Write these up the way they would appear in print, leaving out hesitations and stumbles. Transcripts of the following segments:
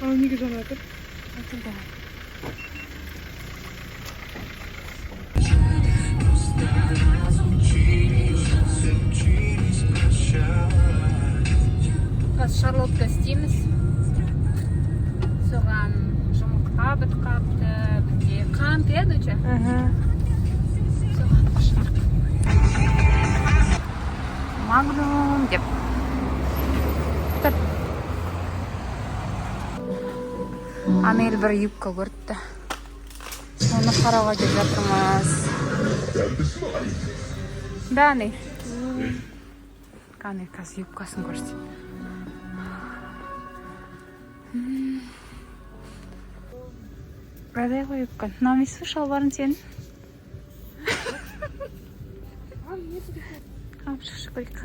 Ал неге жана жатыр? Қазір шарлотка істейміз. Соған жұмыртқа бітіп қапты, бізде қант еді өте. Соған қышақ. Магнум деп. Тұр. Анел бір юбка көрді. Оны қарауға деп жатырмыз. Да, Анел. Анел қазір юбкасын көрсетеді. Радай қойып қан. Намесу шалбарын сен? Алып шықшы көрейік.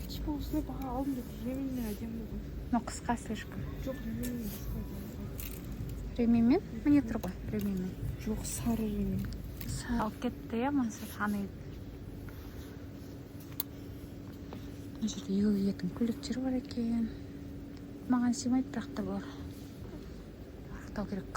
Типа осындай баға алдым деп ремені әдемі ғой. Но қысқа слишком. Жоқ, ремені қысқа. Ремеймен? Міне тұр ғой, ремеймен. Жоқ, сары ремен. Алып кетті, я мансыз қаны еді. Мына жерде үйге көйлектер бар екен. Маған сыймайды, бірақ та бар. Ақтау керек.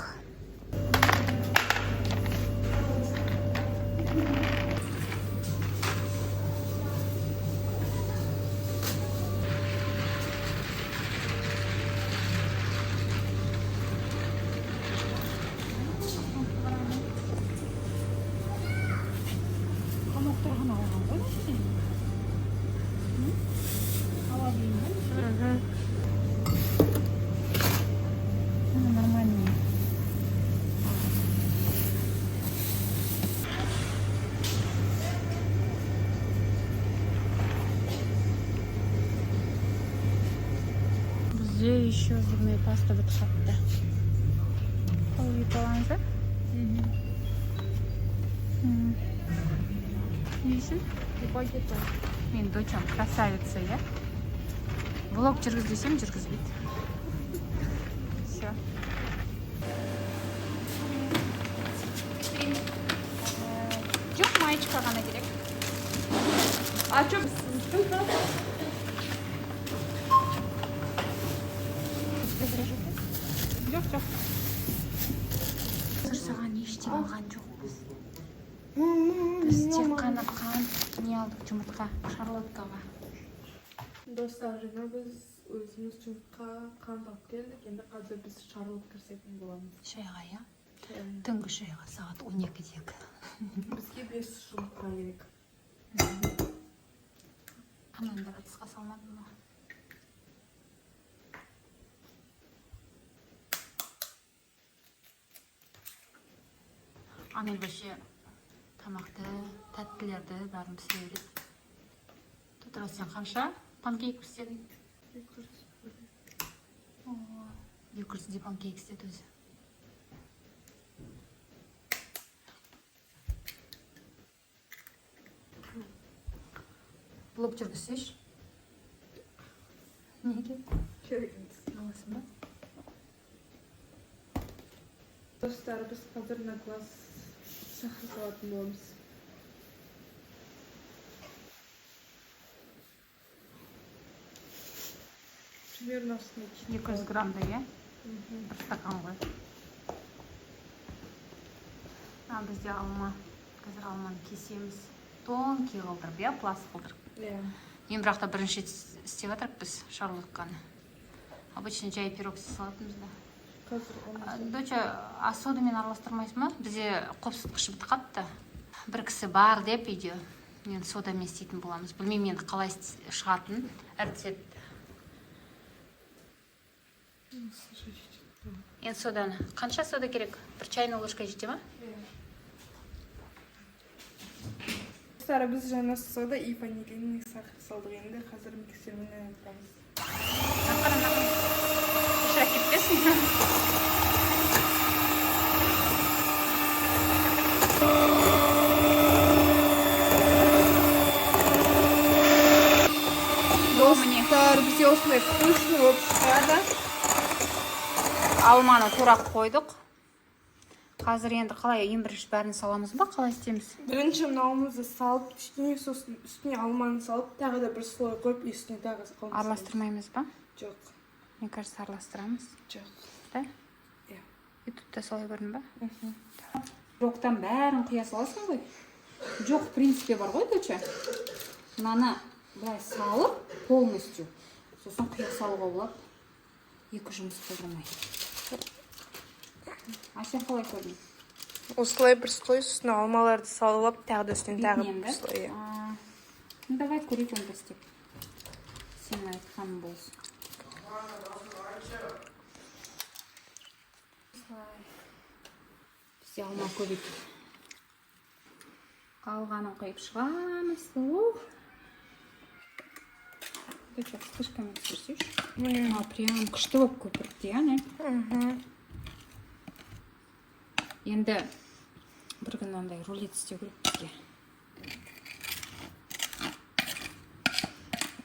Қамақтырған алған ғой, сен? Ала деймін. Нормально. Бізде еще зубная паста бітіп қапты. Қол үйіп аламыз, ба? Несін? Багет бар. Мен дочам красавица, я. Влог жүргіз десем, жүргізбейді. Все. Жоқ, маечка ғана керек. А что, Жоқ, жоқ. Саған ештеңе алған жоқпыз. Біз тек қана қант не алдық, жұмыртқа, шарлоткаға. Достар, жаңа біз өзіміз жұмыртқа қант алып келдік. Енді қазір біз шарлотка істейтін боламыз. Шайға, я? Түнгі шайға сағат 12-дегі. Бізге 5 жұмыртқа керек. Ананда ыдысқа салмадым ба? Анел бәше тамақты, тәттілерді бәрін пісіреді. Тұтыра сен қанша панкейк пісірдің? 200 панкейк істеді өзі. Блок жүргізсеш? Неге? Керек емес. Аласың ба? Достар, біз қазір на класс сахар салатын боламыз. Примерно 200 граммда, я? Бір стакан ғой. Бізде алма. Қазір алманы кесеміз. Тонкий қылдырып, я? Пласт қылдырып. Мен бірақ та бірінші істеп жатырық біз шарлотканы. Обычно жай пирог салатымыз да. Доча, а содамен араластырмайсыз ма? Бізде қопсытқышы бітіп қапты. Бір кісі бар деп үйде. Мен содамен істейтін боламыз. Білмеймін енді қалай шығатын. Рецепт. Енді соданы. Қанша сода керек? Бір чайный ложка жете ма? Достар, біз жаңа сода и ванилинный сахар салдық. Енді қазір миксермен айнытамыз. Ақырын. Шырақ кетпесін. Достар, бізде осындай вкусный болып шығады. Алманы турап қойдық. Қазір енді қалай ең бірінші бәрін саламыз ба, қалай істейміз? Бірінші мынауымызды салып, сосын үстіне алманы салып, тағы да бір слой қойып, үстіне тағы қылмыз. Араластырмаймыз ба? Жоқ. Мне кажется, араластырамыз. Жоқ. Да? Иә. И тут та солай көрдің ба? Жоқтан бәрін құя саласың ғой. Жоқ, в принципе, бар ғой, доча. Мынаны былай салып, полностью. Сосын құя салуға болады. Екі жұмыс қылдырмай. А сен қалай көрдің? Осылай бір слой, үстіне алмаларды салып, тағы да үстіне тағы бір слой. Ну, давай көрейік онда істеп. Сен айтқаның болсын. Бізде алма көп екен. Қалғанын қойып шығамыз. Доча, вспышкамен түсірсейші. Прям күшті болып көпірді, яғни. Енді бір күн ондай рулет істеу керек бізге.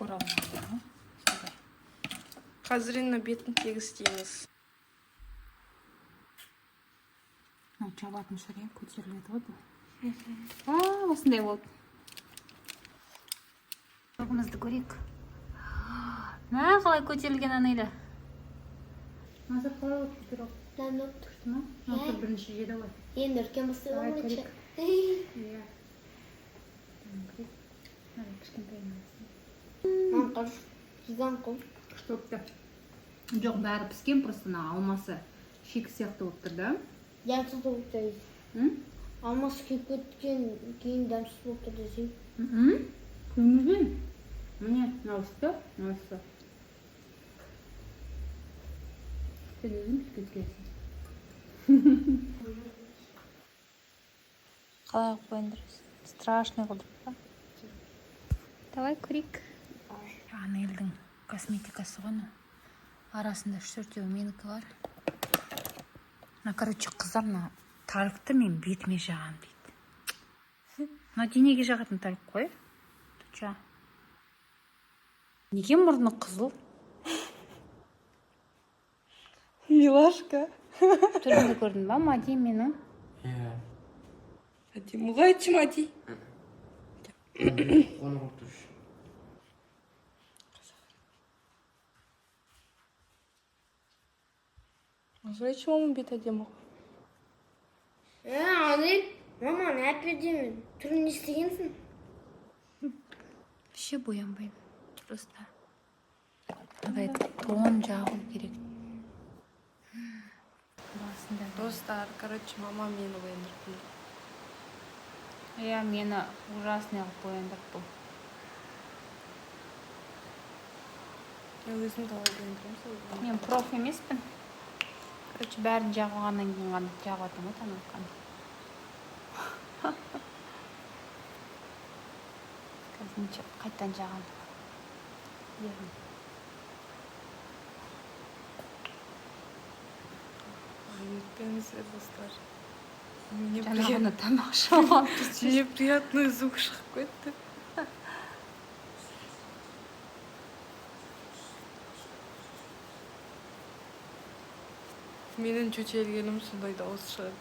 Оралмайды, ма? Қазір енді бетін тегіс істейміз. Жабатын шырия көтеріледі ғой бұл. Осындай болды. Жоғымызды көрейік. Мә, қалай көтерілген анайды. Назар қалай өтті пирог? Нәмі Тұрды ма? Назар бірінші жеді ғой. енді үлкен басы болмайшы. Иә. Маңқыр, жиған қол. Күшті өтті. Жоқ, бәрі піскен, просто алмасы шек сияқты болып тұрды. Дәмсіз болып тұрды. Алмасы кеп кеткен кейін дәмсіз болып тұрды десең. Көмілген. Міне, науысты. Сен өзің кеткенсің. Қалай қойындырыз? Страшный қылдырып па? Давай көрейік. Ана елдің косметикасы ғана. Арасында 3-4 менікі бар. Короче, қыздар талькты мен бетіме жағам дейді. Денеге жағатын тальк қой. Тұча. Неге мұрны қызыл? Милашка. Түрімді көрдің ба, Мади менің? Иә. Мади, мұға айтшы, Мади. Қоны қылып тұршы. Осылай оның бет әдемі ғой. Анел, мама, не әпердемін? Түрін естігенсің? Вообще боянбаймын. Просто. Адай тон жағу керек. Достар, короче, мама мені бояндырып келді. Иә, мені ужасный қылып бояндырып бұл. Мен өзім қалай бояндырамын. Мен проф емеспін. Короче, бәрін жағылғаннан кейін ғана жағыватырмын ғой таңылқан. Қазір қайттан жағам. Өйтпеңіздер, достар. Жаңағыны тамақ шағам. Мне приятный звук шығып кетті. Менің чөчелгенім сондай дауыс шығады.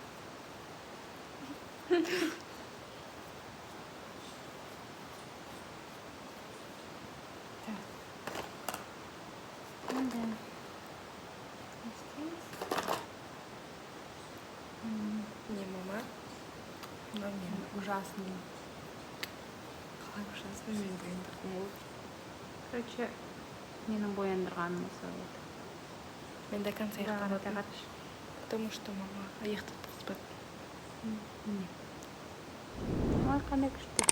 Не, мама. Но мен Ужасный. қалай ужасный мен бояндырдым ол. Короче, менің бояндырғаным осы болды. Мен до конца Да, аяқтамадым. Потому что мама аяқты тықызбады. Ой, қандай күшті.